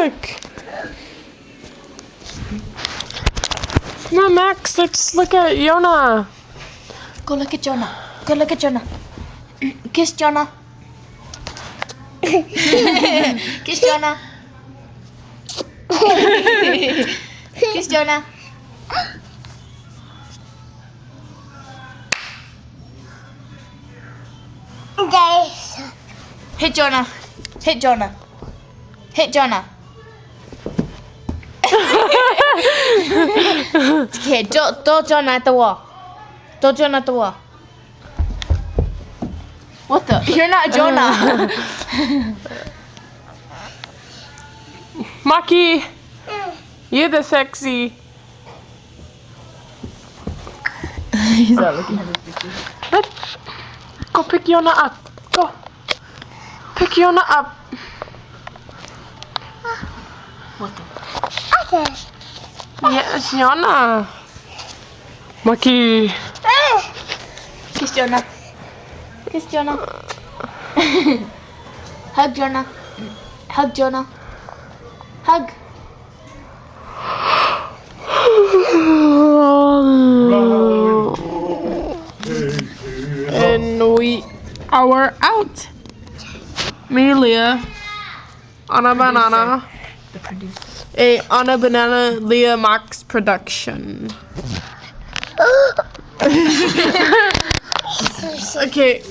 look. Come on, Max. Let's look at Jonah. Go look at Jonah. Go look at Jonah. Kiss Jonah. Kiss Jonah. Kiss Jonah. Hit Jonah. Hit Jonah. Hit Jonah. Okay, throw Jonah at the wall. Throw Jonah at the wall. What the? You're not Jonah. Makii, you're the sexy. He's not looking at his picture. Let's go pick Jonah up. Go. Pick Jonah up. What the? Yes, Jonah. Makii. Kiss Jonah. Kiss Jonah. Hug Jonah. Hug Jonah. Hug. And we are out. Makii Liia, Ana Banana. The producer. A Ana Banana Liia Max production. Okay.